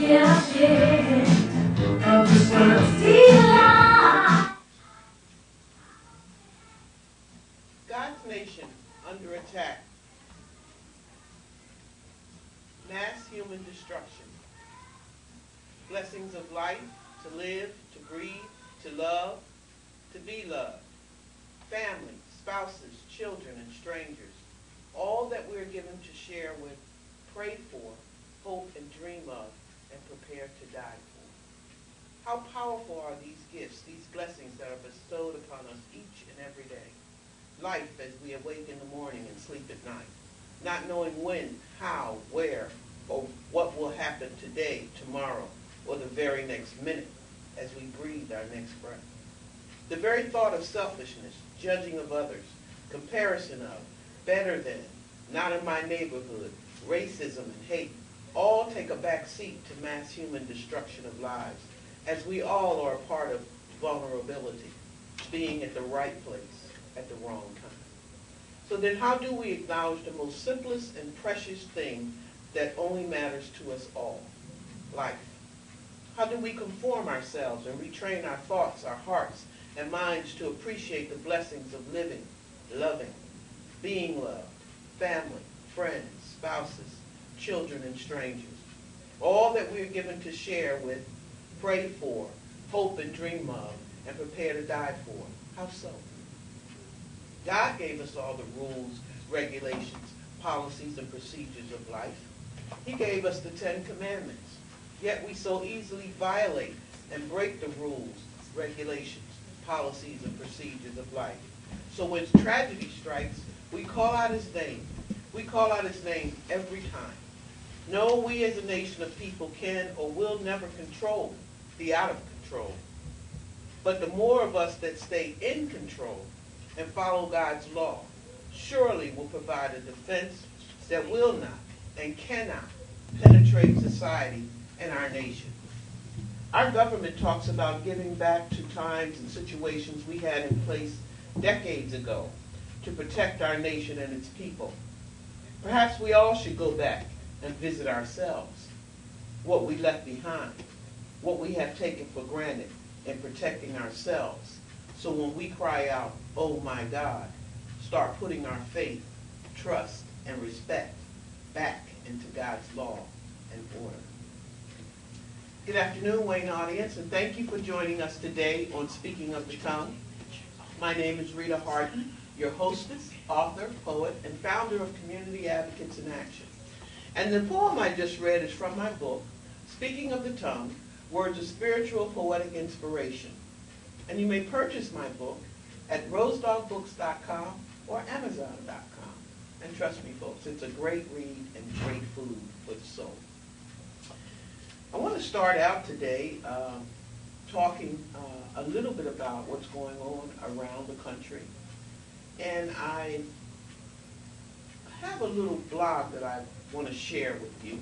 Yeah, yeah. Of this world's delight. God's nation under attack. Mass human destruction. Blessings of life, to live, to breathe, to love, to be loved. Family, spouses, children, and strangers. All that we are given to share with, pray for, hope, and dream of, and prepare to die for. How powerful are these gifts, these blessings that are bestowed upon us each and every day. Life as we awake in the morning and sleep at night, not knowing when, how, where, or what will happen today, tomorrow, or the very next minute as we breathe our next breath. The very thought of selfishness, judging of others, comparison of, better than, not in my neighborhood, racism and hate, all take a back seat to mass human destruction of lives, as we all are a part of vulnerability, being at the right place at the wrong time. So then how do we acknowledge the most simplest and precious thing that only matters to us all? Life. How do we conform ourselves and retrain our thoughts, our hearts, and minds to appreciate the blessings of living, loving, being loved, family, friends, spouses, children, and strangers? All that we are given to share with, pray for, hope and dream of, and prepare to die for. How so? God gave us all the rules, regulations, policies, and procedures of life. He gave us the 10 Commandments. Yet we so easily violate and break the rules, regulations, policies, and procedures of life. So when tragedy strikes, we call out his name. We call out his name every time. No, we as a nation of people can or will never control the out of control. But the more of us that stay in control and follow God's law, surely will provide a defense that will not and cannot penetrate society and our nation. Our government talks about giving back to times and situations we had in place decades ago to protect our nation and its people. Perhaps we all should go back and visit ourselves, what we left behind, what we have taken for granted in protecting ourselves. So when we cry out, oh my God, start putting our faith, trust, and respect back into God's law and order. Good afternoon, Wayne audience, and thank you for joining us today on Speaking of the Tongue. My name is Rita Harden, your hostess, author, poet, and founder of Community Advocates in Action. And the poem I just read is from my book, Speaking of the Tongue, Words of Spiritual Poetic Inspiration. And you may purchase my book at rosedogbooks.com or amazon.com. And trust me, folks, it's a great read and great food for the soul. I want to start out today talking a little bit about what's going on around the country. And I have a little blog that I want to share with you.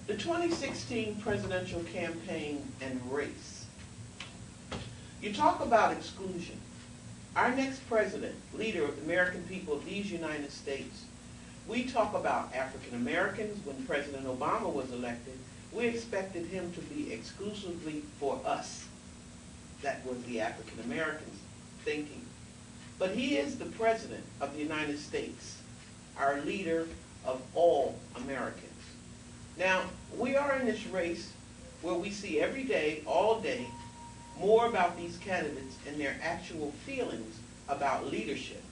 The 2016 presidential campaign and race. You talk about exclusion. Our next president, leader of the American people of these United States, we talk about African Americans. When President Obama was elected, we expected him to be exclusively for us. That was the African Americans thinking. But he is the president of the United States, our leader of all Americans. Now, we are in this race where we see every day, all day, more about these candidates and their actual feelings about leadership.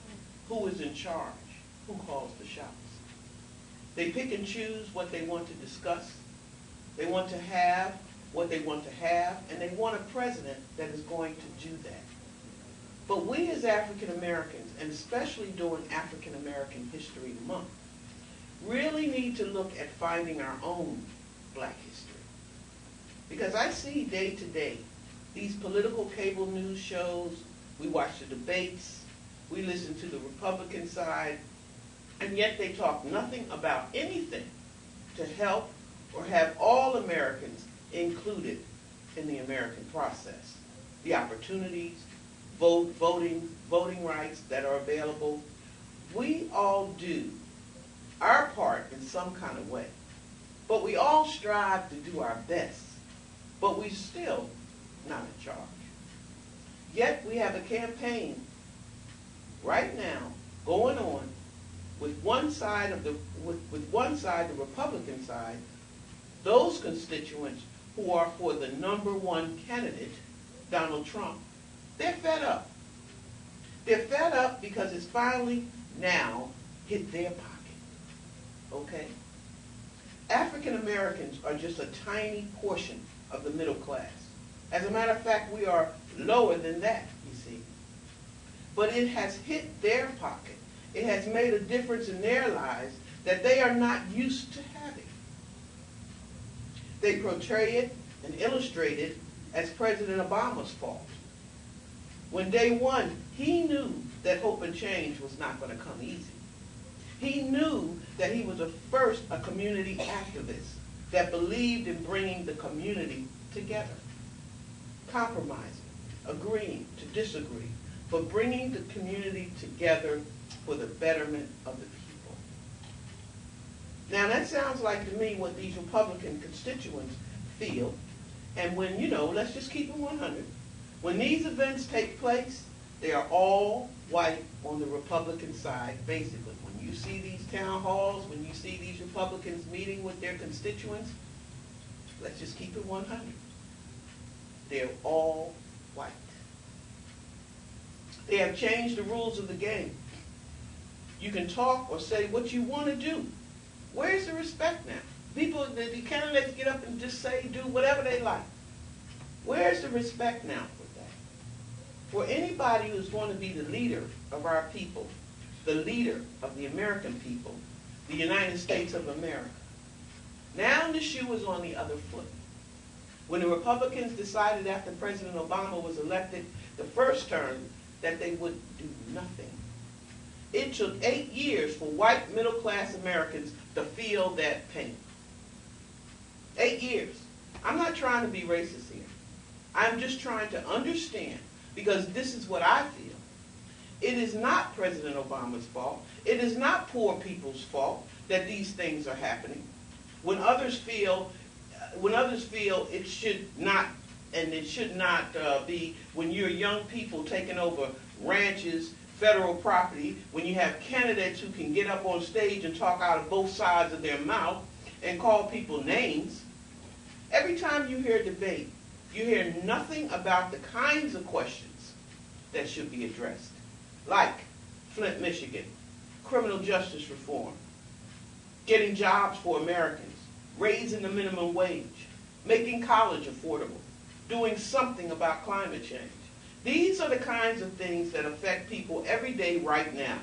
Who is in charge? Who calls the shots? They pick and choose what they want to discuss. They want to have what they want to have, and they want a president that is going to do that. But we as African Americans, and especially during African American History Month, really need to look at finding our own black history. Because I see day to day these political cable news shows, we watch the debates, we listen to the Republican side, and yet they talk nothing about anything to help or have all Americans included in the American process. The opportunities, voting rights that are available. We all do our part in some kind of way. But we all strive to do our best, but we're still not in charge. Yet we have a campaign right now going on with one side, the Republican side, those constituents who are for the #1 candidate, Donald Trump. They're fed up. They're fed up because it's finally now hit their pocket. Okay? African Americans are just a tiny portion of the middle class. As a matter of fact, we are lower than that, you see. But it has hit their pocket. It has made a difference in their lives that they are not used to having. They portray it and illustrate it as President Obama's fault. When day one, he knew that hope and change was not going to come easy. He knew that he was a community activist that believed in bringing the community together, compromising, agreeing to disagree, but bringing the community together for the betterment of the people. Now that sounds like to me what these Republican constituents feel. And when, let's just keep it 100. When these events take place, they are all white on the Republican side, basically. When you see these town halls, when you see these Republicans meeting with their constituents, let's just keep it 100. They're all white. They have changed the rules of the game. You can talk or say what you want to do. Where's the respect now? The candidates get up and just say, do whatever they like. Where's the respect now for that? For anybody who's going to be the leader of our people, the leader of the American people, the United States of America. Now the shoe is on the other foot. When the Republicans decided after President Obama was elected the first term that they would do nothing. It took 8 years for white middle-class Americans to feel that pain. 8 years. I'm not trying to be racist here. I'm just trying to understand, because this is what I feel. It is not President Obama's fault. It is not poor people's fault that these things are happening. When others feel it should not, and it should not be when you're young people taking over ranches, federal property, when you have candidates who can get up on stage and talk out of both sides of their mouth and call people names. Every time you hear a debate, you hear nothing about the kinds of questions that should be addressed, like Flint, Michigan, criminal justice reform, getting jobs for Americans, raising the minimum wage, making college affordable, doing something about climate change. These are the kinds of things that affect people every day right now.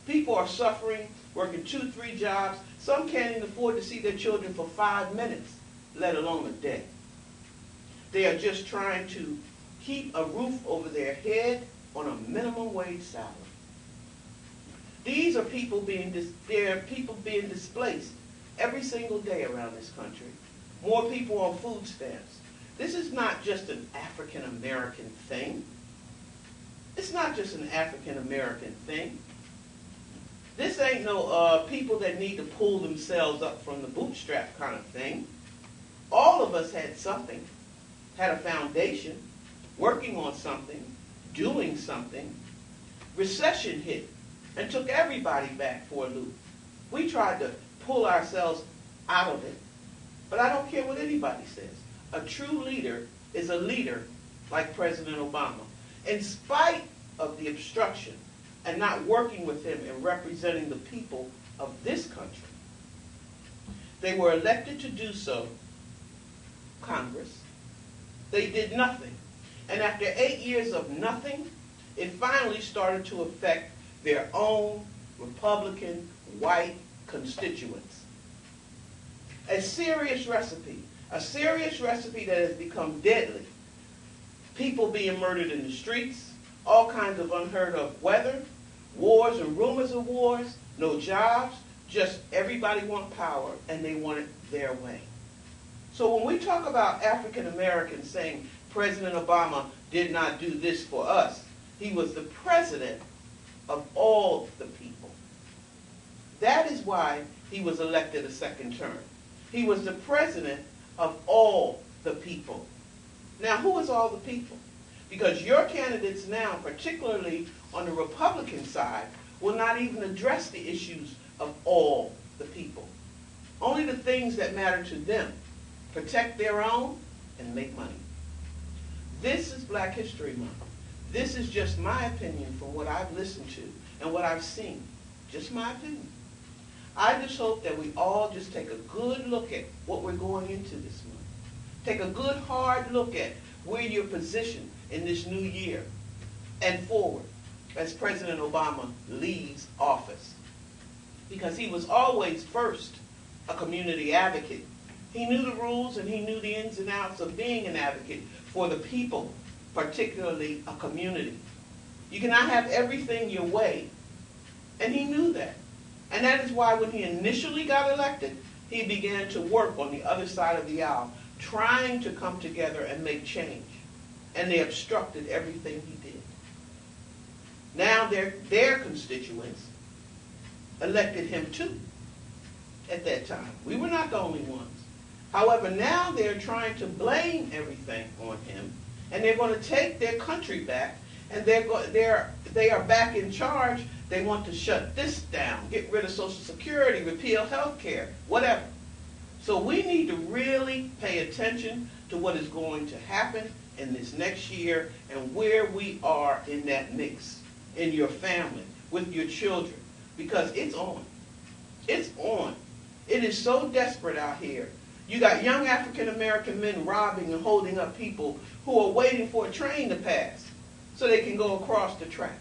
People are suffering, working 2, 3 jobs. Some can't even afford to see their children for 5 minutes, let alone a day. They are just trying to keep a roof over their head on a minimum wage salary. These are people being displaced every single day around this country. More people on food stamps. This is not just an African American thing. It's not just an African American thing. This ain't no people that need to pull themselves up from the bootstrap kind of thing. All of us had something, had a foundation, working on something, doing something. Recession hit and took everybody back for a loop. We tried to pull ourselves out of it, but I don't care what anybody says. A true leader is a leader like President Obama. In spite of the obstruction and not working with him and representing the people of this country, they were elected to do so, Congress. They did nothing. And after 8 years of nothing, it finally started to affect their own Republican white constituents. A serious recipe that has become deadly. People being murdered in the streets, all kinds of unheard of weather, wars and rumors of wars, no jobs, just everybody want power and they want it their way. So when we talk about African Americans saying President Obama did not do this for us, he was the president of all the people. That is why he was elected a second term. He was the president of all the people. Now, who is all the people? Because your candidates now, particularly on the Republican side, will not even address the issues of all the people. Only the things that matter to them. Protect their own and make money. This is Black History Month. This is just my opinion from what I've listened to and what I've seen. Just my opinion. I just hope that we all just take a good look at what we're going into this month. Take a good hard look at where you're positioned in this new year and forward as President Obama leaves office. Because he was always first a community advocate. He knew the rules and he knew the ins and outs of being an advocate for the people, particularly a community. You cannot have everything your way, and he knew that. And that is why when he initially got elected, he began to work on the other side of the aisle, trying to come together and make change. And they obstructed everything he did. Now their constituents elected him too at that time. We were not the only ones. However, now they're trying to blame everything on him, and they're going to take their country back, and they are back in charge. They want to shut this down, get rid of Social Security, repeal health care, whatever. So we need to really pay attention to what is going to happen in this next year and where we are in that mix, in your family, with your children, because it's on. It's on. It is so desperate out here. You got young African American men robbing and holding up people who are waiting for a train to pass so they can go across the track.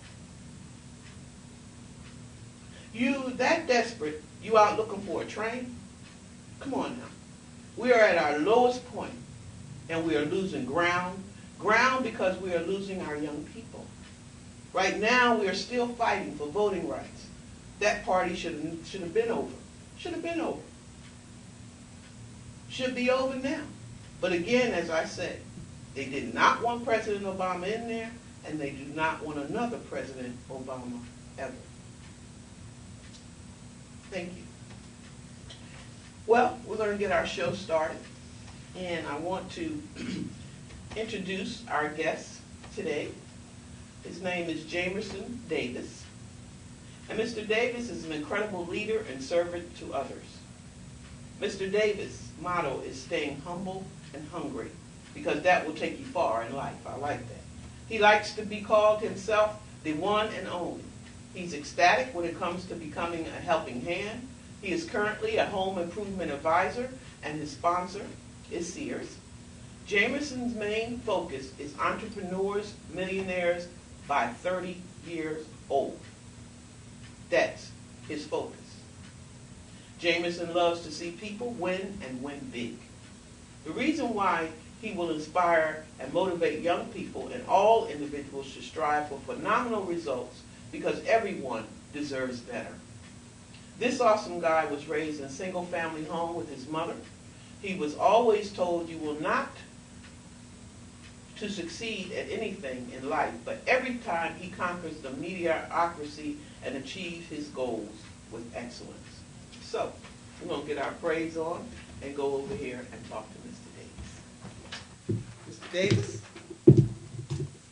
You that desperate, you out looking for a train? Come on now. We are at our lowest point, and we are losing ground. Ground because we are losing our young people. Right now, we are still fighting for voting rights. That party should have been over. Should have been over. Should be over now. But again, as I said, they did not want President Obama in there, and they do not want another President Obama ever. Thank you. Well, we're going to get our show started, and I want to introduce our guest today. His name is Jamerson Davis, and Mr. Davis is an incredible leader and servant to others. Mr. Davis' motto is staying humble and hungry, because that will take you far in life. I like that. He likes to be called himself the one and only. He's ecstatic when it comes to becoming a helping hand. He is currently a home improvement advisor, and his sponsor is Sears. Jamerson's main focus is entrepreneurs, millionaires by 30 years old. That's his focus. Jamerson loves to see people win and win big. The reason why he will inspire and motivate young people and all individuals to strive for phenomenal results, because everyone deserves better. This awesome guy was raised in a single-family home with his mother. He was always told you will not to succeed at anything in life, but every time he conquers the mediocrity and achieves his goals with excellence. So, we're going to get our praise on and go over here and talk to Mr. Davis. Mr. Davis?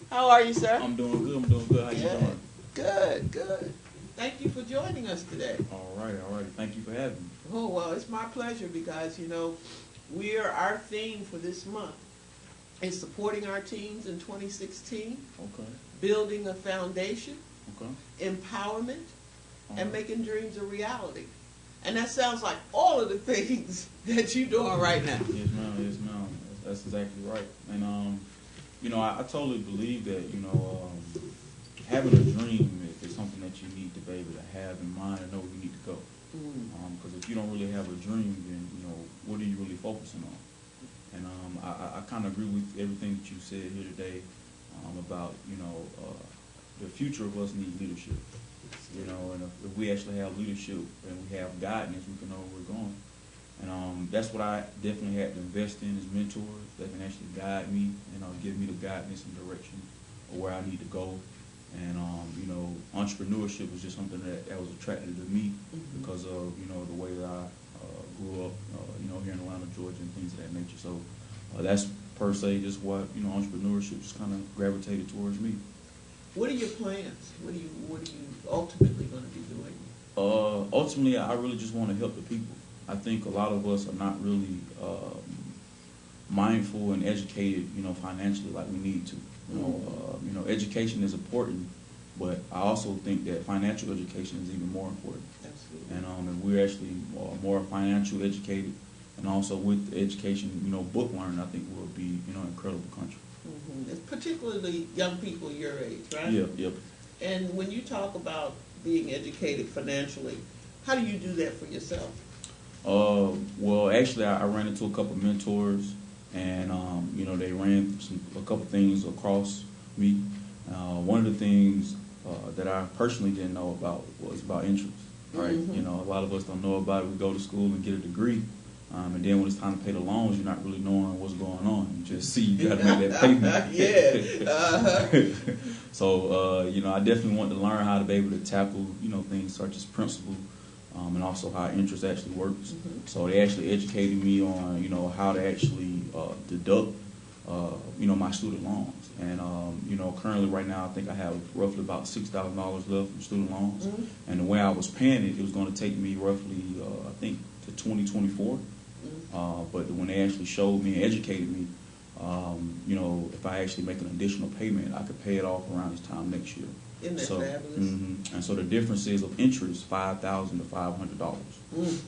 How are you, sir? I'm doing good. I'm doing good. How you doing? Good, good. Thank you for joining us today. All right. Thank you for having me. Oh, well, it's my pleasure because, you know, our theme for this month is supporting our teens in 2016, Okay. building a foundation, Okay. empowerment, All and right. making dreams a reality. And that sounds like all of the things that you're doing right now. Yes, ma'am. Yes, ma'am. That's exactly right. And you know, I totally believe that, you know, having a dream is something that you need to be able to have in mind and know where you need to go. Because if you don't really have a dream, then, you know, what are you really focusing on? And I kind of agree with everything that you said here today about, you know, the future of us needs leadership. You know, and if we actually have leadership and we have guidance, we can know where we're going. And that's what I definitely had to invest in, is mentors that can actually guide me and give me the guidance and direction of where I need to go. And you know, entrepreneurship was just something that was attractive to me because of, you know, the way that I grew up, here in Atlanta, Georgia, and things of that nature. So that's per se just what entrepreneurship just kind of gravitated towards me. What are your plans? What are you ultimately going to be doing? Ultimately, I really just want to help the people. I think a lot of us are not really mindful and educated, financially like we need to. Education is important, but I also think that financial education is even more important. Absolutely. And if we're actually more financial educated, and also with education, book learning, I think we'll be, an incredible country. Mm-hmm. It's particularly young people your age, right? Yep. And when you talk about being educated financially, how do you do that for yourself? Well, actually, I ran into a couple mentors, and they ran a couple things across me. One of the things that I personally didn't know about was about interest. Right? Mm-hmm. A lot of us don't know about it. We go to school and get a degree, and then when it's time to pay the loans, you're not really knowing what's going on. You just see you got to make that payment. Yeah. Uh-huh. So I definitely want to learn how to be able to tackle things such as principal. And also how interest actually works. Mm-hmm. So they actually educated me on, how to actually deduct, my student loans. And, currently right now, I think I have roughly about $6,000 left from student loans. Mm-hmm. And the way I was paying it was going to take me roughly, I think, to 2024. Mm-hmm. But when they actually showed me and educated me, if I actually make an additional payment, I could pay it off around this time next year. Isn't that fabulous? Mm-hmm. And so the difference is of interest, $5,000 to $500.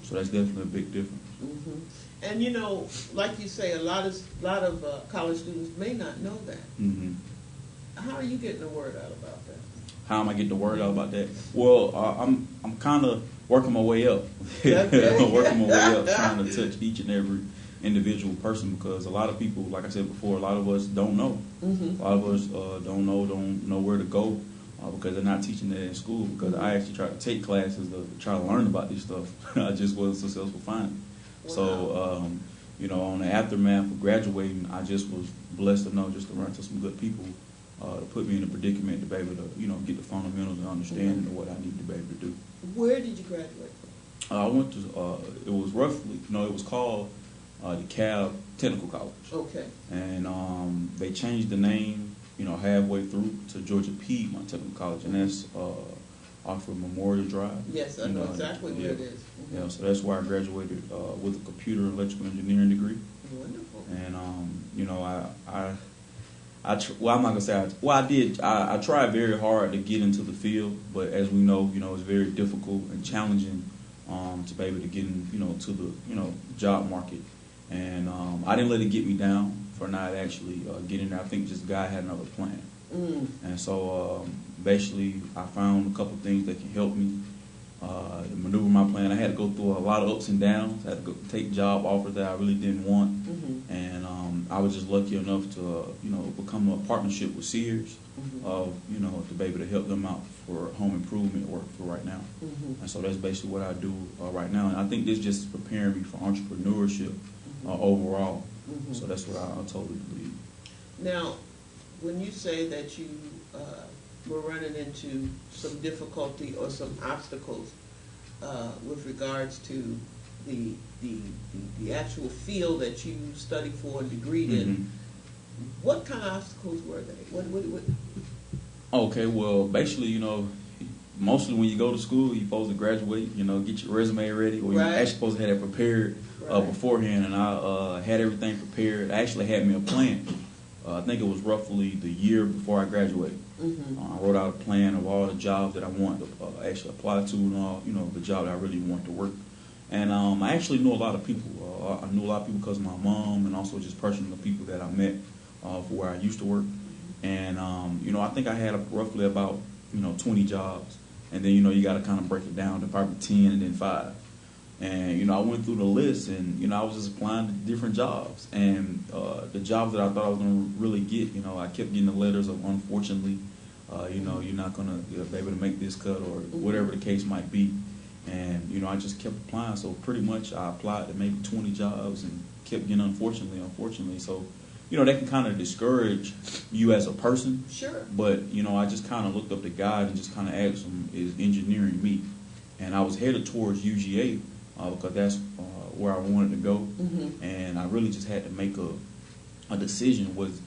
So that's definitely a big difference. Mm-hmm. And like you say, a lot of college students may not know that. Mm-hmm. How are you getting the word out about that? How am I getting the word out about that? Well, I'm kind of working my way up. Okay. Working my way up, trying to touch each and every individual person, because a lot of people, like I said before, a lot of us don't know. Mm-hmm. A lot of us don't know where to go. Because they're not teaching that in school. Because I actually tried to take classes to try to learn about this stuff. I just wasn't successful finding it. Wow. So, on the aftermath of graduating, I just was blessed enough just to run into some good people to put me in a predicament to be able to, get the fundamentals and understanding of what I need to be able to do. Where did you graduate from? I went to, it was roughly, it was called DeKalb Technical College. Okay. And they changed the name halfway through to Georgia Piedmont Technical College, and that's off of Memorial Drive. Yes, I know exactly where it is. Mm-hmm. Yeah, so that's where I graduated with a computer and electrical engineering degree. Wonderful. And I'm not gonna say I tried very hard to get into the field, but as we know, it's very difficult and challenging to be able to get in, to the job market. And I didn't let it get me down for not actually getting there. I think just God had another plan. And so basically I found a couple things that can help me to maneuver my plan. I had to go through a lot of ups and downs. I had to go take job offers that I really didn't want. Mm-hmm. And I was just lucky enough to become a partnership with Sears, Mm-hmm. to be able to help them out for home improvement work for right now. Mm-hmm. And so that's basically what I do right now. And I think this just preparing me for entrepreneurship overall. Mm-hmm. So that's what I totally believe. Now, when you say that you were running into some difficulty or some obstacles with regards to the actual field that you studied for and degreed in, what kind of obstacles were they? What? Okay, well, basically, mostly when you go to school, you're supposed to graduate, get your resume ready, or you're actually supposed to have it prepared beforehand, and I had everything prepared. I actually had me a plan. I think it was roughly the year before I graduated. Mm-hmm. I wrote out a plan of all the jobs that I wanted to actually apply to, and all, the job that I really wanted to work. And I actually knew a lot of people. I knew a lot of people because of my mom, and also just personal people that I met for where I used to work. And I think I had roughly about 20 jobs, and then you got to kind of break it down to probably 10 and then 5. And I went through the list, and I was just applying to different jobs, and the jobs that I thought I was going to really get, I kept getting the letters of unfortunately, you're not going to be able to make this cut, or whatever the case might be. And I just kept applying. So pretty much I applied to maybe 20 jobs and kept getting unfortunately. So that can kind of discourage you as a person. Sure. But I just kind of looked up to God and just kind of asked him, is engineering me? And I was headed towards UGA because that's where I wanted to go, Mhm. and I really just had to make a decision. Was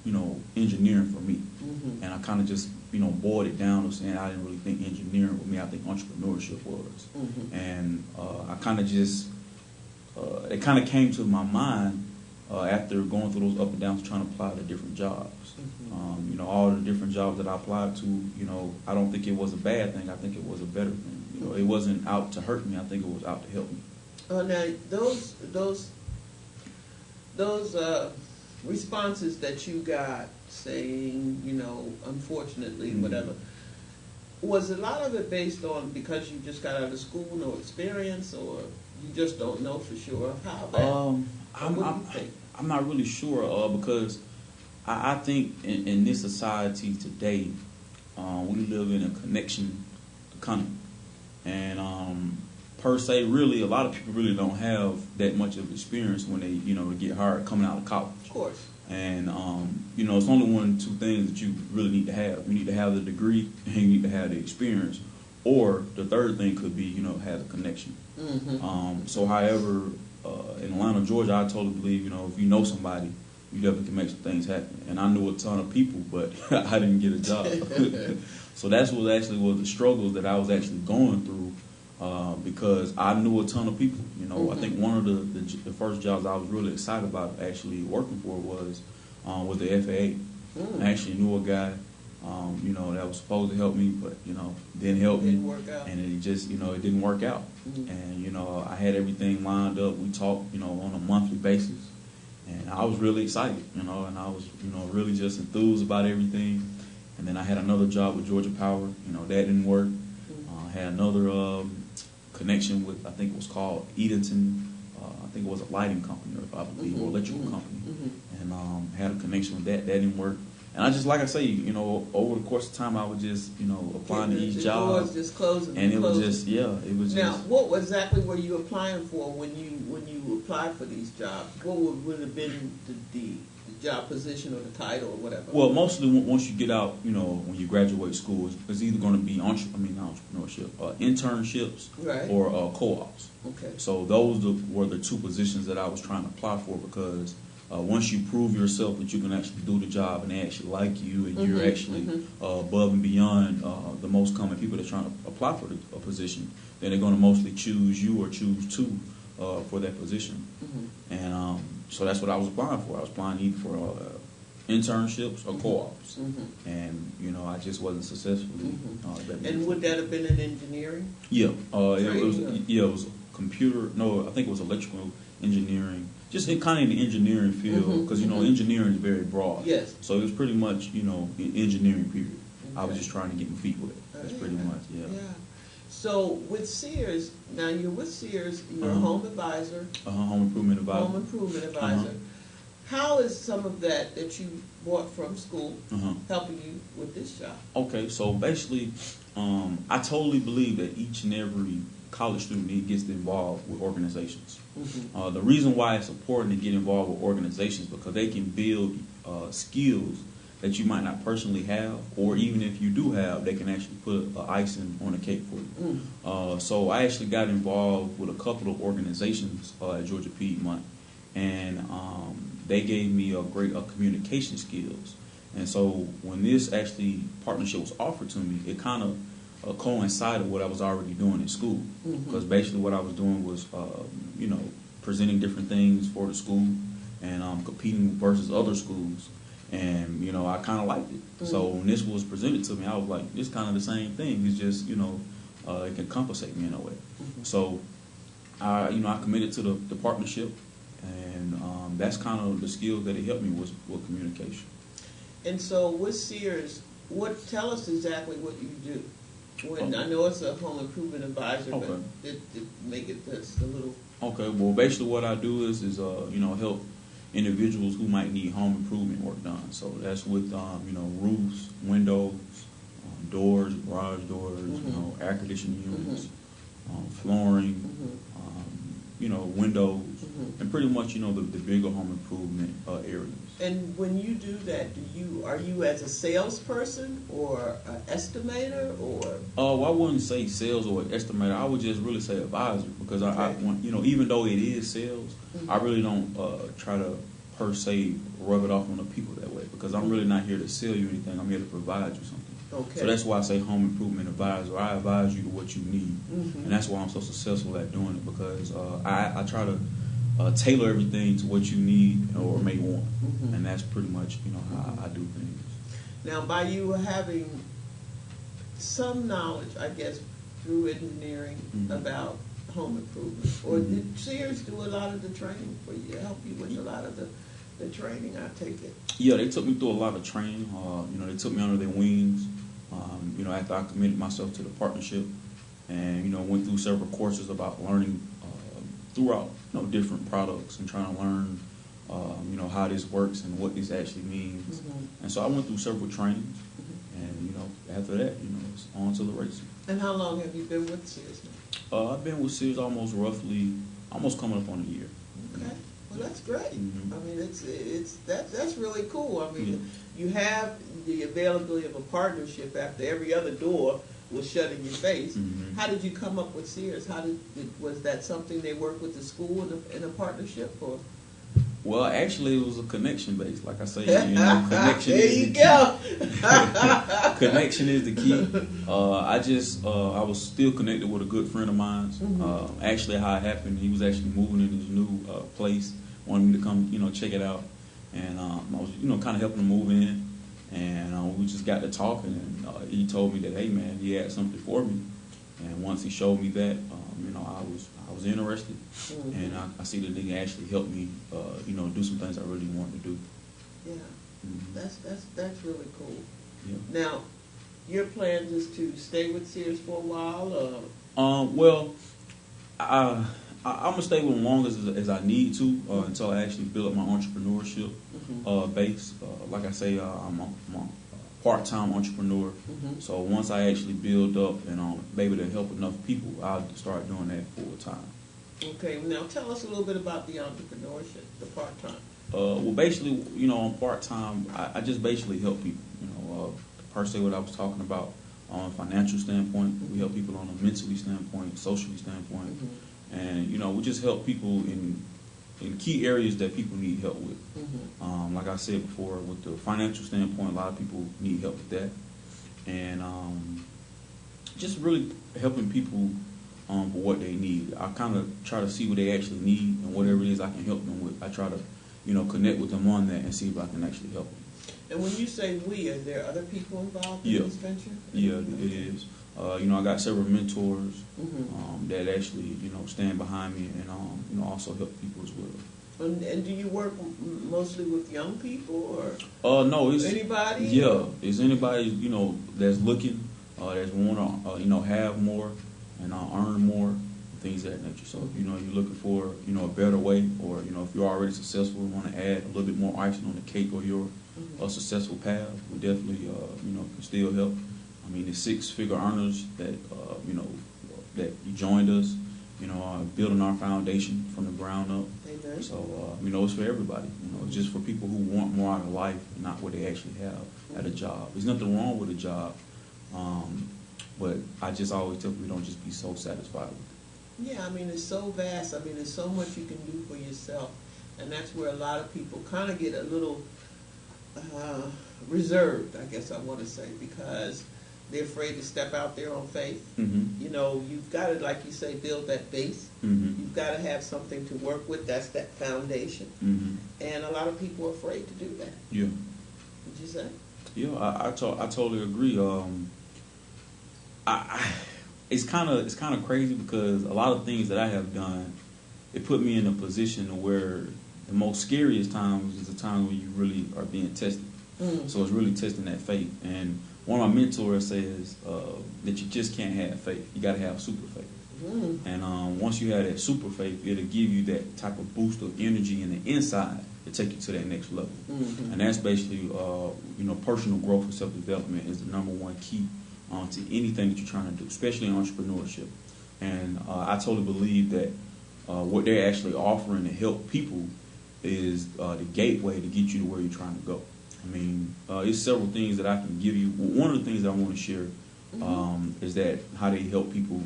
engineering for me, Mhm. and I kind of just boiled it down to saying I didn't really think engineering with me. I think entrepreneurship was, Mhm. and I kind of just it kind of came to my mind after going through those up and downs, trying to apply to different jobs. Mhm. All the different jobs that I applied to, I don't think it was a bad thing. I think it was a better thing. It wasn't out to hurt me. I think it was out to help me. Now those responses that you got saying, unfortunately, Mhm. whatever, was a lot of it based on because you just got out of school, no experience, or you just don't know for sure how that? What do you think? I'm not really sure because I think in this society today, we live in a connection economy. And per se, really, a lot of people really don't have that much of experience when they, get hired coming out of college. Of course. And, it's only one or two things that you really need to have. You need to have the degree and you need to have the experience. Or the third thing could be, have a connection. Mm-hmm. So however, in Atlanta, Georgia, I totally believe, if you know somebody, you definitely can make some things happen. And I knew a ton of people, but I didn't get a job. So that's what actually was the struggles that I was actually going through because I knew a ton of people. Mm-hmm. I think one of the first jobs I was really excited about actually working for was the FAA. Mm. I actually knew a guy, that was supposed to help me, but didn't help me. Didn't work out. And it just it didn't work out. Mm-hmm. And I had everything lined up. We talked on a monthly basis, and I was really excited. And I was really just enthused about everything. And then I had another job with Georgia Power. That didn't work. I had another connection with, I think it was called Edenton. I think it was a lighting company, or I believe, or electrical company. Mm-hmm. And had a connection with that. That didn't work. And I just, like I say, over the course of time, I would just, applying to each job. Doors just closing. And it was closing. just, it was Now, just. what exactly were you applying for when you applied for these jobs? What would have been the job position or the title or whatever? Well, mostly once you get out, when you graduate school, it's either going to be not entrepreneurship, internships, right, or co-ops. Okay. So those were the two positions that I was trying to apply for because once you prove yourself that you can actually do the job and they actually like you and you're actually above and beyond the most common people that's trying to apply for a position, then they're going to mostly choose you or choose two for that position. Mm-hmm. And so that's what I was applying for. I was applying either for internships or co-ops. Mm-hmm. And, I just wasn't successfully. And would that have been in engineering? Yeah. Trade, it was computer. No, I think it was electrical engineering. Just kind of in the engineering field because, engineering is very broad. Yes. So it was pretty much, engineering period. I was Okay. just trying to get my feet wet. That's pretty much, yeah. So with Sears, now you're with Sears, you're a home advisor, Home improvement advisor. home improvement advisor. How is some of that you bought from school helping you with this job? Okay, so basically, I totally believe that each and every college student gets involved with organizations. Mm-hmm. The reason why it's important to get involved with organizations because they can build skills that you might not personally have, or even if you do have, they can actually put icing on a cake for you. So I actually got involved with a couple of organizations at Georgia Piedmont, and they gave me a great communication skills. And so when this actually partnership was offered to me, it kind of coincided with what I was already doing in school. Because basically what I was doing was, presenting different things for the school and competing versus other schools. And, I kind of liked it. So when this was presented to me, I was like, this kind of the same thing. It's just, it can compensate me in a way. So, I committed to the partnership. And that's kind of the skills that it helped me with communication. And so with Sears, tell us exactly what you do. I know it's a home improvement advisor, but make it just a little. Okay, well, basically what I do is help individuals who might need home improvement work done. So that's with roofs, windows, doors, garage doors, air conditioning units, flooring, windows, Mhm. and pretty much, the bigger home improvement areas. And when you do that, are you as a salesperson or an estimator or? Well, I wouldn't say sales or estimator. I would just really say advisor, because I Okay. want, even though it is sales, Mhm. I really don't try to per se rub it off on the people that way, because I'm really not here to sell you anything. I'm here to provide you something. Okay. So that's why I say home improvement advisor. I advise you to what you need, Mhm. and that's why I'm so successful at doing it, because I try to tailor everything to what you need or may want, Mhm. and that's pretty much how I do things. Now, by you having some knowledge, I guess, through engineering Mhm. about home improvement, or Mhm. did Sears do a lot of the training for you, help you with a lot of the training, I take it? Yeah, they took me through a lot of training. They took me under their wings. After I committed myself to the partnership, and went through several courses about learning throughout different products and trying to learn how this works and what this actually means. Mhm. And so I went through several trainings, and after that, it's on to the races. And how long have you been with Sears now? I've been with Sears almost coming up on a year. Okay, well, that's great. Mhm. I mean, that's really cool. I mean, you have the availability of a partnership after every other door was shut in your face. Mhm. How did you come up with Sears? Was that something they worked with the school in a partnership, or? Well, actually, it was a connection base. Like I say, connection. There is you the go. key. Connection is the key. I was still connected with a good friend of mine. Mhm. Actually, how it happened, he was actually moving in his new place, wanted me to come, check it out, and I was, kind of helping him move in, and we just got to talking, and he told me that, hey man, he had something for me, and once he showed me that, I was interested, Mhm. and I see that he actually helped me, do some things I really wanted to do. Yeah, Mhm. that's really cool. Yeah. Now, your plan is to stay with Sears for a while, or? Well, I'm gonna stay with them long as I need to until I actually build up my entrepreneurship Mhm. base. Like I say, I'm a part-time entrepreneur. Mhm. So once I actually build up and be able to help enough people, I'll start doing that full time. Okay, now tell us a little bit about the entrepreneurship, the part-time. Well, basically, on part-time, I just basically help people. Per se, what I was talking about on a financial standpoint, we help people on a mentally standpoint, socially standpoint. Mhm. And we just help people in key areas that people need help with. Mhm. Like I said before, with the financial standpoint, a lot of people need help with that, and just really helping people for what they need. I kind of try to see what they actually need, and whatever it is I can help them with, I try to connect with them on that and see if I can actually help them. And when you say we, are there other people involved in Yeah. this venture? Yeah, it is. I got several mentors Mhm. that actually stand behind me and also help people as well. And do you work mostly with young people, or No, it's anybody? Yeah, it's anybody that's looking, that's want to have more and earn more, things of that nature. So if you're looking for a better way, or if you're already successful and want to add a little bit more icing on the cake, or your Mhm. successful path, we definitely can still help. I mean, the 6-figure earners that that you joined us, building our foundation from the ground up. Amen. So, it's for everybody. It's just for people who want more out of life and not what they actually have at a job. There's nothing wrong with a job, but I just always tell people, don't just be so satisfied with it. Yeah, I mean, it's so vast. I mean, there's so much you can do for yourself. And that's where a lot of people kind of get a little reserved, I guess I want to say, because they're afraid to step out there on faith. Mm-hmm. You've got to, like you say, build that base. Mm-hmm. You've got to have something to work with. That's that foundation. Mm-hmm. And a lot of people are afraid to do that. Yeah. Would you say? Yeah, I totally agree. It's kind of crazy, because a lot of things that I have done, it put me in a position where the most scariest times is the time when you really are being tested. Mm. So it's really testing that faith. And one of my mentors says that you just can't have faith. You got to have super faith. Mm. And once you have that super faith, it'll give you that type of boost of energy in the inside to take you to that next level. Mm-hmm. And that's basically, personal growth and self-development is the number one key to anything that you're trying to do, especially in entrepreneurship. And I totally believe that what they're actually offering to help people is the gateway to get you to where you're trying to go. I mean, it's several things that I can give you. One of the things that I want to share is that how they help people.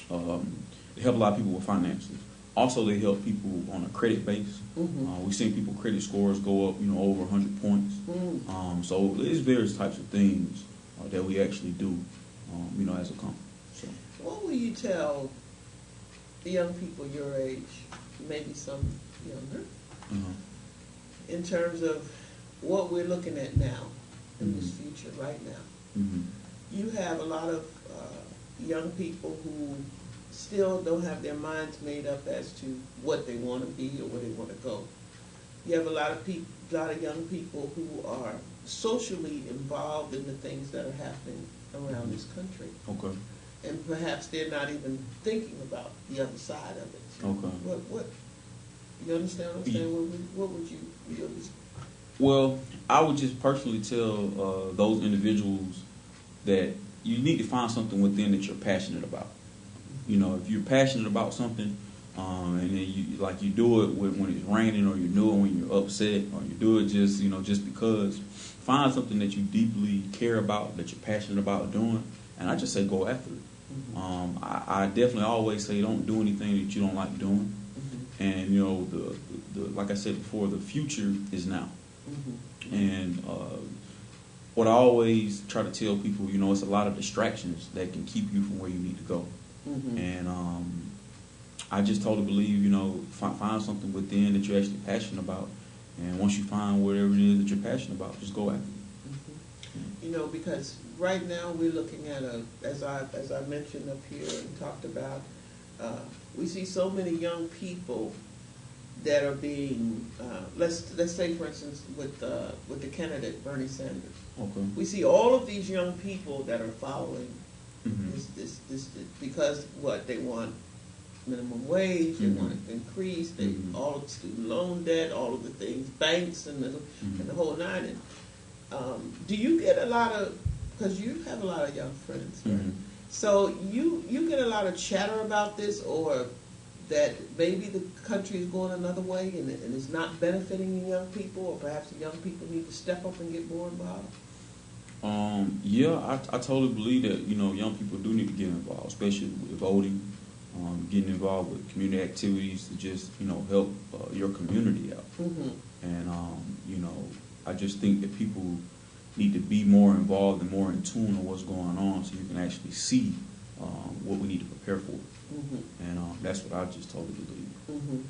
They help a lot of people with finances. Also, they help people on a credit base. We've seen people credit scores go up, over 100 points. So there's various types of things that we actually do, as a company. So, what will you tell the young people your age, maybe some younger, in terms of what we're looking at now in this future right now? You have a lot of young people who still don't have their minds made up as to what they want to be or where they want to go. You have a lot of young people who are socially involved in the things that are happening around this country. Okay. And perhaps they're not even thinking about the other side of it. Okay. What you understand what I'm saying? What would you Well, I would just personally tell those individuals that you need to find something within that you're passionate about. If you're passionate about something, and then you do it when it's raining, or you do it when you're upset, or you do it just because, find something that you deeply care about, that you're passionate about doing, and I just say go after it. I definitely always say don't do anything that you don't like doing, and the like I said before, the future is now. And what I always try to tell people, it's a lot of distractions that can keep you from where you need to go. And I just totally believe, find something within that you're actually passionate about, and once you find whatever it is that you're passionate about, just go after it. Because right now we're looking at as I mentioned up here and talked about, we see so many young people that are being, let's say for instance with the candidate Bernie Sanders. Okay. We see all of these young people that are following this because they want minimum wage, they want it increased, all of the student loan debt, all of the things, banks and the whole nine. And do you get a lot of, because you have a lot of young friends, right? So you get a lot of chatter about this, or that maybe the country is going another way and it's not benefiting the young people, or perhaps the young people need to step up and get more involved? Yeah, I totally believe that, young people do need to get involved, especially with voting, getting involved with community activities to just, help your community out. And, I just think that people need to be more involved and more in tune with what's going on, so you can actually see what we need to prepare for. And that's what I just totally believe.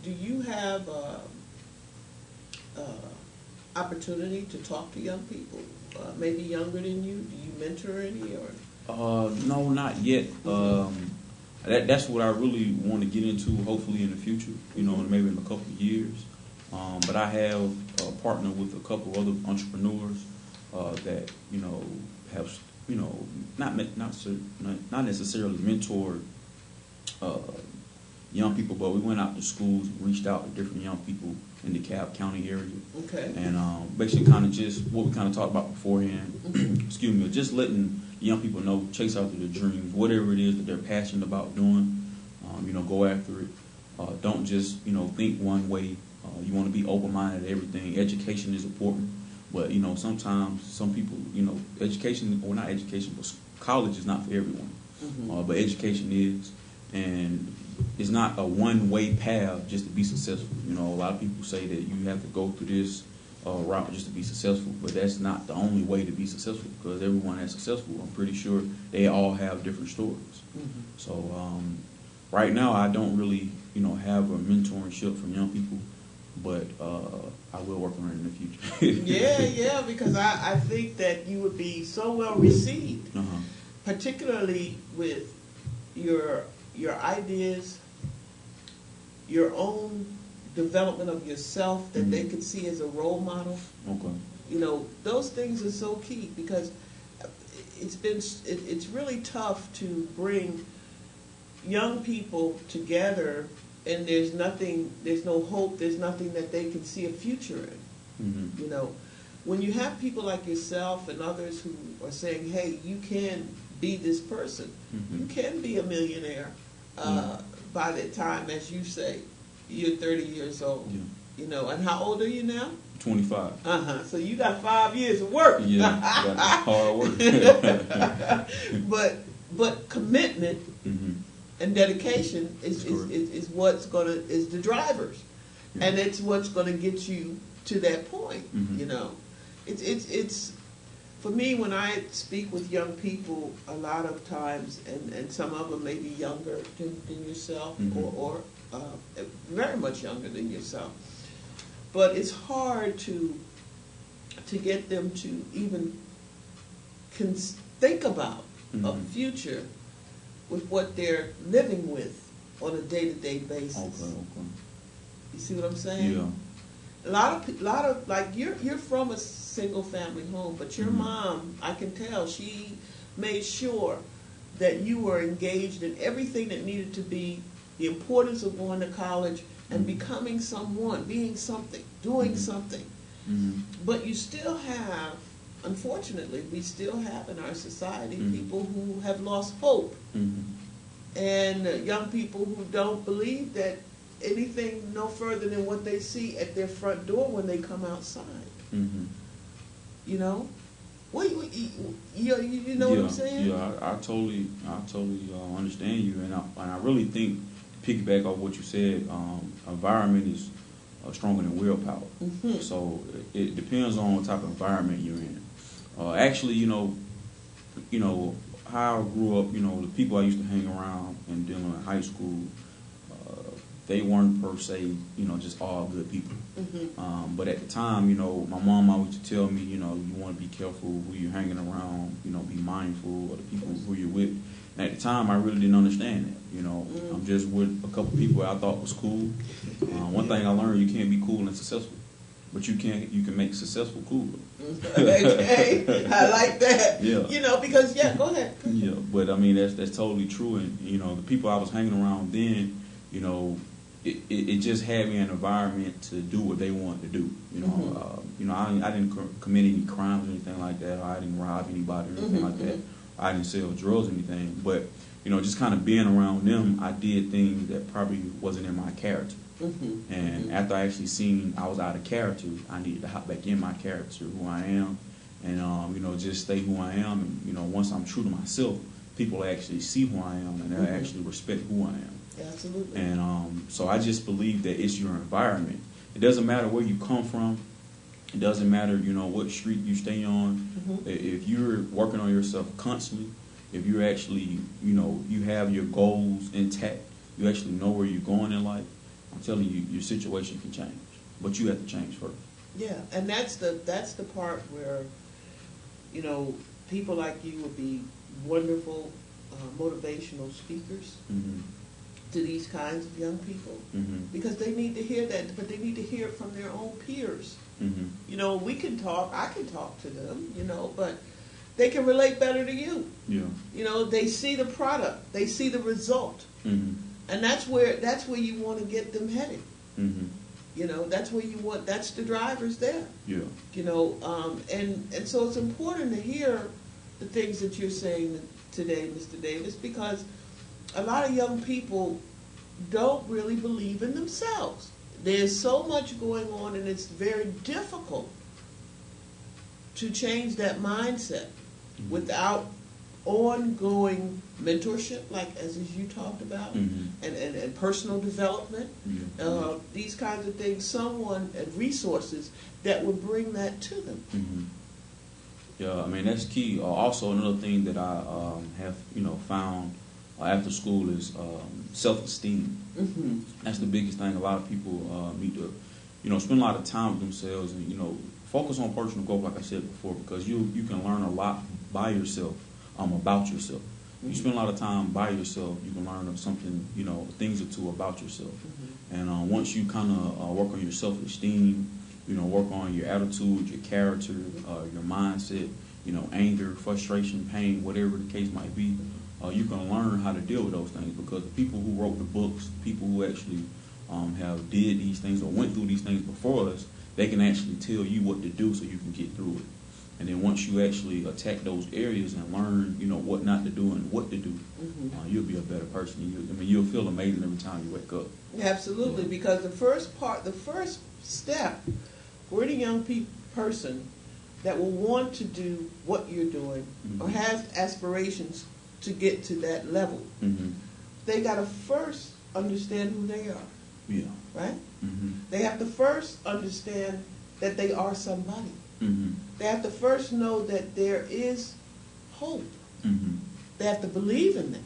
Do you have opportunity to talk to young people, maybe younger than you? Do you mentor any? Or no, not yet. That's what I really want to get into, hopefully in the future, maybe in a couple of years. But I have partnered with a couple of other entrepreneurs that have not necessarily mentored young people, but we went out to schools and reached out to different young people in the DeKalb County area. Okay. And basically kind of just what we kind of talked about beforehand, excuse me, just letting young people know, chase after their dreams, whatever it is that they're passionate about doing, go after it. Don't just, think one way. You want to be open-minded to everything. Education is important, but, sometimes some people, education, or not education, but college is not for everyone. But education is, and it's not a one-way path just to be successful. A lot of people say that you have to go through this route just to be successful, but that's not the only way to be successful, because everyone that's successful, I'm pretty sure they all have different stories. So right now I don't really, have a mentorship from young people, but I will work on it in the future. yeah, because I think that you would be so well received, particularly with your ideas, your own development of yourself that they could see as a role model. Okay. Those things are so key, because it's really tough to bring young people together and there's no hope, there's nothing that they can see a future in. When you have people like yourself and others who are saying, hey, you can be this person, you can be a millionaire, by the time, as you say, you're 30 years old. Yeah. You know, and how old are you now? 25. So you got 5 years of work. Yeah, that's hard work. but commitment Mm-hmm. and dedication is That's what's is the drivers, Yeah. and it's what's gonna get you to that point. Mhm. You know, it's for me when I speak with young people a lot of times, and some of them may be younger than yourself, Mhm. or very much younger than yourself, but it's hard to get them to even think about a Mhm. future with what they're living with on a day-to-day basis. Okay. You see what I'm saying? Yeah. A lot of like you're from a single family home, but your Mhm. mom, I can tell, she made sure that you were engaged in everything that needed to be, the importance of going to college and Mhm. becoming someone, being something, doing Mhm. something. Mm-hmm. But you still have, unfortunately, we still have in our society Mhm. people who have lost hope, Mm-hmm. and young people who don't believe that anything no further than what they see at their front door when they come outside. Mm-hmm. You know, you know what I'm saying? Yeah, I totally understand you, and I really think, to piggyback off what you said, environment is stronger than willpower. Mhm. So it depends on what type of environment you're in. Actually, you know how I grew up. You know, the people I used to hang around and dealing in high school, they weren't per se, you know, just all good people. Mhm. But at the time, you know, my mom always used to tell me, you know, you want to be careful who you're hanging around, you know, be mindful of the people who you're with. And at the time, I really didn't understand that, you know. I'm just with a couple people I thought was cool. One thing I learned, you can't be cool and successful, but you can make successful cool. Okay, I like that. Yeah. You know, because go ahead. Yeah, but I mean, that's totally true. And, you know, the people I was hanging around then, you know, it just had me in an environment to do what they wanted to do. You know, Mhm. you know, I didn't commit any crimes or anything like that. Or I didn't rob anybody or anything Mhm, like that. I didn't sell drugs or anything. But, you know, just kind of being around them, I did things that probably wasn't in my character. Mhm. And after I actually seen I was out of character, I needed to hop back in my character, who I am, and you know, just stay who I am. And you know, once I'm true to myself, people actually see who I am, and they'll actually respect who I am. Absolutely. And so I just believe that it's your environment. It doesn't matter where you come from. It doesn't matter, you know, what street you stay on. Mhm. If you're working on yourself constantly, if you're actually, you know, you have your goals intact, you actually know where you're going in life, I'm telling you, your situation can change. But you have to change first. Yeah, and that's the part where, you know, people like you would be wonderful motivational speakers Mm-hmm. to these kinds of young people, Mm-hmm. because they need to hear that, but they need to hear it from their own peers. Mm-hmm. You know, I can talk to them, you know, but they can relate better to you. Yeah. You know, they see the product, they see the result, Mm-hmm. and that's where you want to get them headed. Mm-hmm. You know, that's the drivers there. Yeah. You know, and so it's important to hear the things that you're saying today, Mr. Davis, because a lot of young people don't really believe in themselves. There's so much going on, and it's very difficult to change that mindset Mhm. without ongoing mentorship, like as you talked about, Mhm. and personal development, Yeah. these kinds of things, and resources that would bring that to them. Mm-hmm. Yeah, I mean, that's key. Also, another thing that I have, you know, found after school is self-esteem. Mm-hmm. That's the biggest thing. A lot of people need to, you know, spend a lot of time with themselves and, you know, focus on personal growth, like I said before, because you can learn a lot by yourself, about yourself. You spend a lot of time by yourself, you can learn something, you know, things or two about yourself. Mm-hmm. And once you kind of work on your self-esteem, you know, work on your attitude, your character, your mindset, you know, anger, frustration, pain, whatever the case might be, you can learn how to deal with those things, because the people who wrote the books, people who actually have did these things or went through these things before us, they can actually tell you what to do so you can get through it. And then once you actually attack those areas and learn, you know, what not to do and what to do, you'll be a better person. You'll feel amazing every time you wake up. Absolutely, Yeah. because the first step for any young person that will want to do what you're doing or has aspirations to get to that level, they got to first understand who they are, Yeah. right? They have to first understand that they are somebody. They have to first know that there is hope. They have to believe in that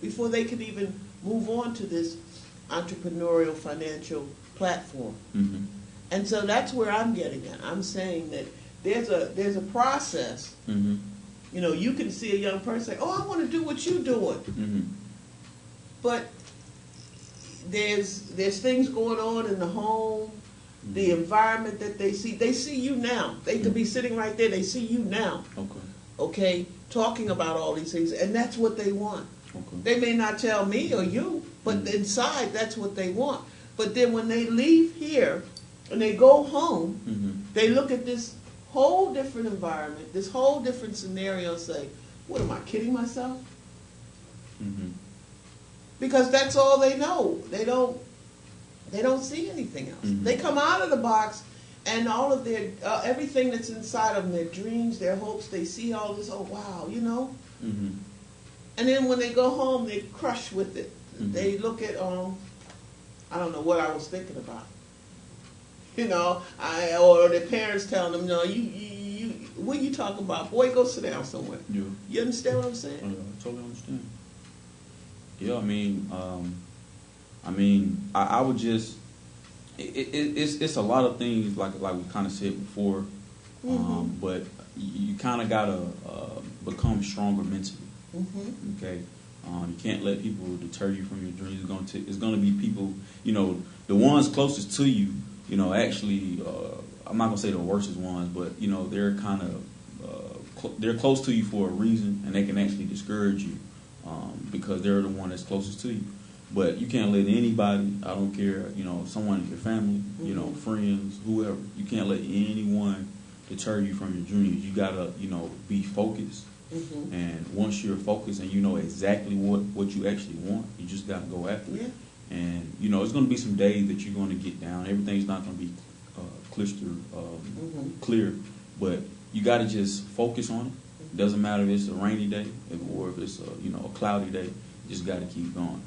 before they can even move on to this entrepreneurial financial platform. And so that's where I'm getting at. I'm saying that there's a process. You know, you can see a young person say, "Oh, I want to do what you're doing," but there's things going on in the home, the environment that they see. They see you now. They could be sitting right there. They see you now. Okay, talking about all these things, and that's what they want. They may not tell me or you, but inside that's what they want. But then when they leave here and they go home, they look at this whole different environment, this whole different scenario, and say, "What, am I kidding myself?" Because that's all they know. They don't see anything else. They come out of the box, and all of their everything that's inside of them, their dreams, their hopes, they see all this. Oh wow, you know. And then when they go home, they crush with it. They look at I don't know what I was thinking about. You know, or their parents telling them, "No, you what are you talking about? Boy, go sit down somewhere." Yeah. You understand what I'm saying? I totally understand. Yeah, I would just. It's a lot of things like we kind of said before, but you kind of gotta become stronger mentally. Okay, you can't let people deter you from your dreams. It's gonna be people, you know, the ones closest to you. You know, actually, I'm not gonna say the worstest ones, but you know, they're kind of they're close to you for a reason, and they can actually discourage you because they're the one that's closest to you. But you can't let anybody, I don't care, you know, someone in your family, you know, friends, whoever, you can't let anyone deter you from your dreams. You gotta, you know, be focused. And once you're focused and you know exactly what you actually want, you just gotta go after it. And you know, it's gonna be some days that you're gonna get down. Everything's not gonna be clear, but you gotta just focus on it. Doesn't matter if it's a rainy day or if it's a cloudy day. You just got to keep going.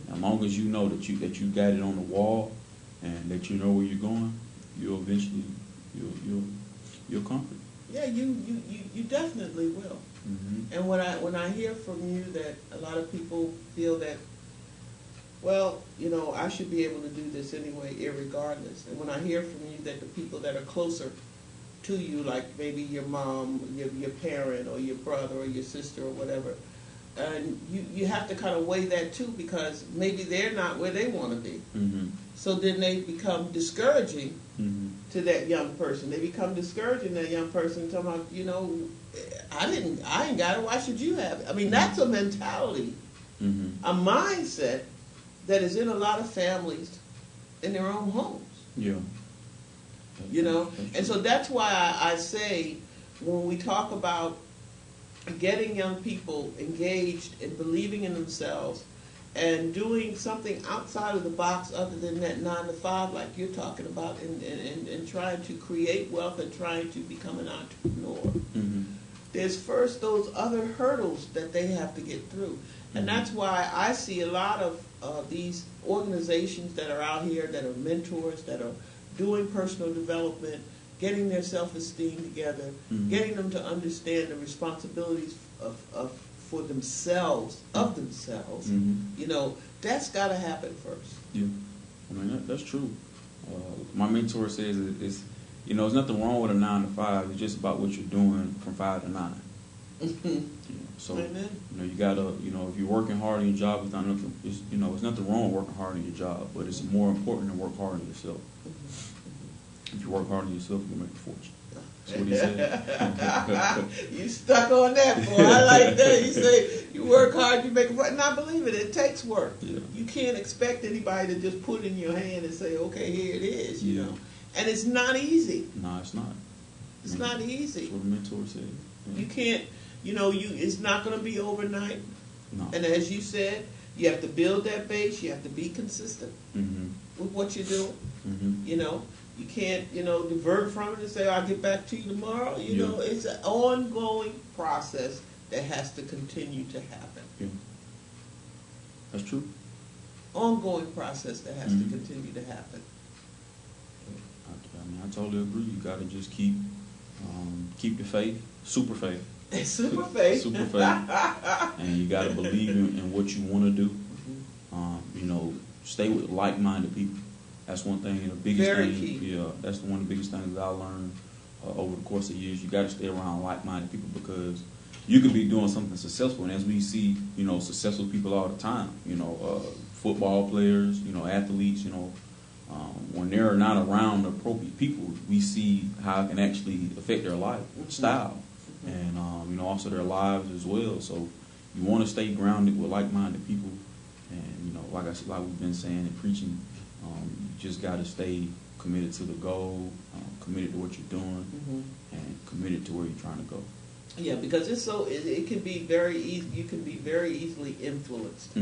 As long as you know that you got it on the wall and that you know where you're going, you'll eventually you'll conquer. Yeah, you definitely will. And when I hear from you that a lot of people feel that, well, you know, I should be able to do this anyway, irregardless. And when I hear from you that the people that are closer to you, like maybe your mom, your parent, or your brother, or your sister, or whatever, and you have to kind of weigh that too, because maybe they're not where they want to be. So then they become discouraging to that young person. They become discouraging that young person, talking about, you know, I ain't got it. Why should you have it? I mean, that's a mentality, a mindset that is in a lot of families in their own homes. Yeah. You know, and so that's why I say when we talk about getting young people engaged and believing in themselves and doing something outside of the box other than that 9 to 5 like you're talking about, and trying to create wealth and trying to become an entrepreneur, there's first those other hurdles that they have to get through. And that's why I see a lot of these organizations that are out here that are mentors, that are doing personal development, getting their self-esteem together, getting them to understand the responsibilities for themselves, you know, that's got to happen first. Yeah, I mean, that's true. My mentor says it's, you know, there's nothing wrong with a 9 to 5. It's just about what you're doing from 5 to 9. So, Amen. you know, you gotta, you know, if you're working hard in your job, it's not nothing. It's, you know, it's nothing wrong with working hard in your job, but it's more important to work hard on yourself. If you work hard on yourself, you'll make a fortune. That's what he said. You stuck on that, boy. I like that. You say you work hard, you make a fortune. And I believe it. It takes work. Yeah. You can't expect anybody to just put it in your hand and say, "Okay, here it is." You know, and it's not easy. No, it's not. It's not easy. That's what the mentor said. Yeah. You can't, it's not going to be overnight. No. And as you said, you have to build that base. You have to be consistent with what you're doing. You can't, divert from it and say, I'll get back to you tomorrow. It's an ongoing process that has to continue to happen. Yeah. That's true. Ongoing process that has to continue to happen. I totally agree. You got to just keep the faith, super faith. Super faith. Super faith. And you got to believe in what you want to do. Stay with like-minded people. That's one thing. The biggest Very thing. key. Yeah, that's one of the biggest things that I learned over the course of years. You got to stay around like-minded people because you could be doing something successful, and as we see, successful people all the time. Football players, athletes. When they're not around the appropriate people, we see how it can actually affect their lifestyle, and also their lives as well. So you want to stay grounded with like-minded people, and like we've been saying and preaching, you just got to stay committed to the goal, committed to what you're doing, and committed to where you're trying to go. Yeah, because it can be very easy. You can be very easily influenced.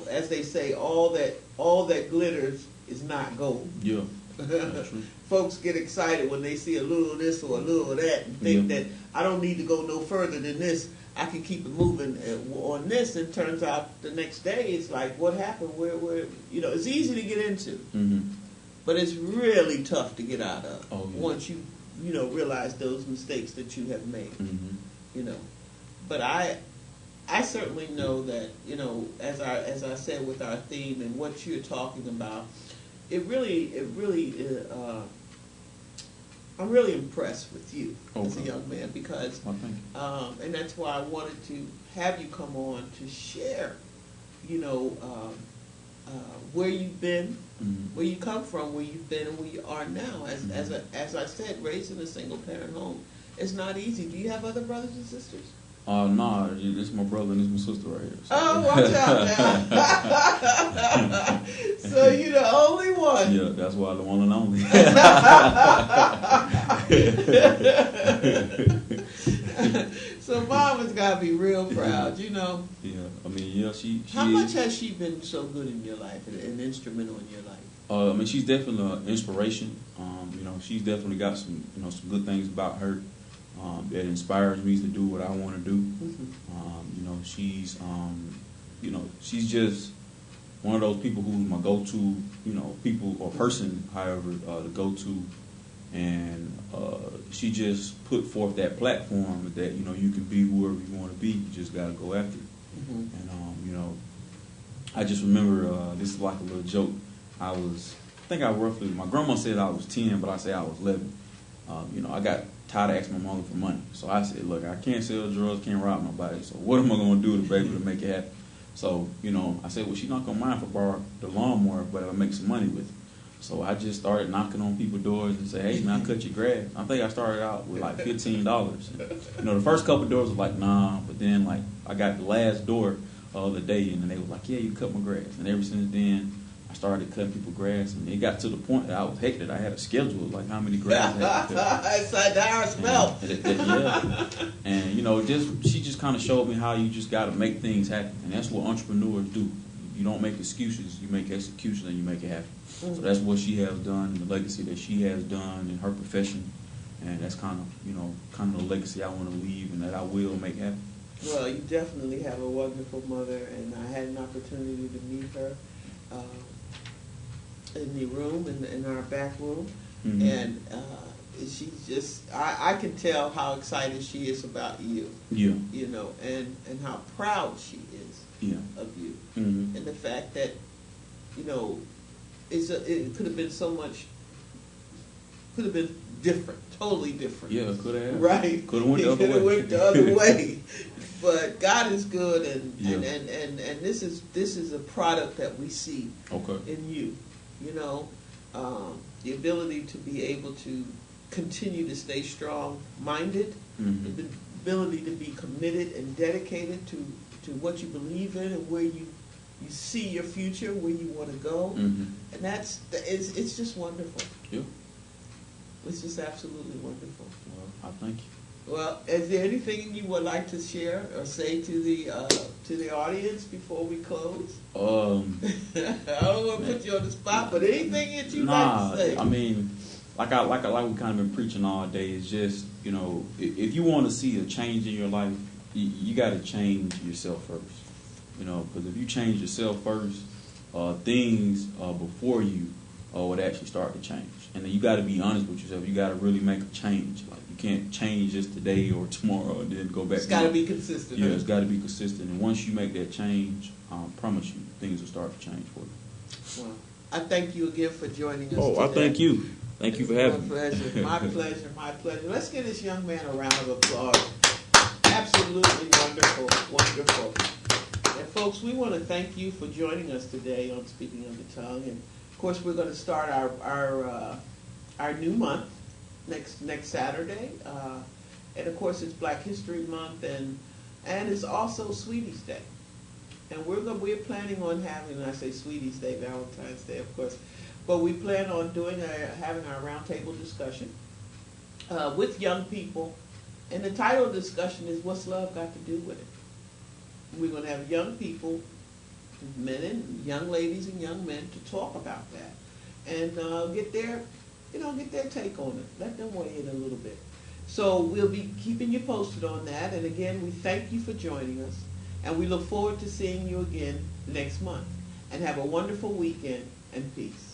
As they say, all that glitters is not gold. Yeah, that's true. Folks get excited when they see a little of this or a little of that and think that I don't need to go no further than this. I can keep it moving on this. And turns out the next day it's like, what happened? Where it's easy to get into, but it's really tough to get out of once you realize those mistakes that you have made. But I certainly know that as I said with our theme and what you're talking about, it really I'm really impressed with you as a young man because and that's why I wanted to have you come on to share where you've been, where you come from, where you've been, and where you are now. As I said, raised in a single parent home, it's not easy. Do you have other brothers and sisters? Nah, this is my brother and this is my sister right here. So. Oh, watch out now. So you're the only one. Yeah, that's why the one and only. So mom has got to be real proud, Yeah, she How much has she been so good in your life and an instrumental in your life? She's definitely an inspiration. She's definitely got some good things about her that inspires me to do what I want to do. She's just one of those people who's my go-to, people or person, however, to go to, and she just put forth that platform that you can be whoever you want to be. You just got to go after it. And I just remember this is like a little joke. My grandma said I was 10, but I say I was 11. I got tired of asking my mother for money. So I said, look, I can't sell drugs, can't rob nobody. So what am I going to do to be able to make it happen? So, I said, well, she's not going to mind if I borrow the lawnmower, but I'll make some money with it. So I just started knocking on people's doors and say, hey, man, I'll cut your grass. I think I started out with like $15. And, the first couple of doors was like, nah. But then, I got the last door the other day, and then they was like, yeah, you cut my grass. And ever since then, I started cutting people's grass, and it got to the point that I was hectic. I had a schedule, like how many grass I had to cut. It's like the hour smell. And she just kind of showed me how you just got to make things happen, and that's what entrepreneurs do. You don't make excuses, you make execution, and you make it happen. So that's what she has done, the legacy that she has done in her profession, and that's kind of the legacy I want to leave, and that I will make happen. Well, you definitely have a wonderful mother, and I had an opportunity to meet her in the room, in our back room, and she's just, I can tell how excited she is about you. Yeah. And how proud she is of you. And the fact that, it could have been could have been different, totally different. Yeah, could have. Right. Could have went the other way. Could have went the other way. But God is good, and this is a product that we see in you. The ability to be able to continue to stay strong-minded, the ability to be committed and dedicated to what you believe in and where you see your future, where you want to go, and it's just wonderful. Yeah. It's just absolutely wonderful. Well, I thank you. Well, is there anything you would like to share or say to the audience before we close? I don't want to put you on the spot, but anything that you'd like to say? I mean, like we kind of been preaching all day. Is just, you know, if you want to see a change in your life, you got to change yourself first. You know, because if you change yourself first, things before you would actually start to change. And then you got to be honest with yourself. You got to really make a change. Like, you can't change just today or tomorrow and then go back. It's got to be consistent. Yeah, it's got to be consistent. And once you make that change, I promise you, things will start to change for you. Well, I thank you again for joining us Oh, today. I thank you. Thank you for having me. My pleasure. My pleasure. My pleasure. Let's give this young man a round of applause. Absolutely wonderful. Wonderful. And folks, we want to thank you for joining us today on Speaking of the Tongue. And of course, we're going to start our new month next Saturday. And of course, it's Black History Month, and it's also Sweeties Day. And we're planning on having, and I say Sweeties Day, Valentine's Day, of course, but we plan on having our roundtable discussion with young people. And the title of the discussion is, "What's Love Got to Do with It?" We're going to have young people, men and young ladies and young men, to talk about that and get their take on it. Let them weigh in a little bit. So we'll be keeping you posted on that. And again, we thank you for joining us, and we look forward to seeing you again next month. And have a wonderful weekend, and peace.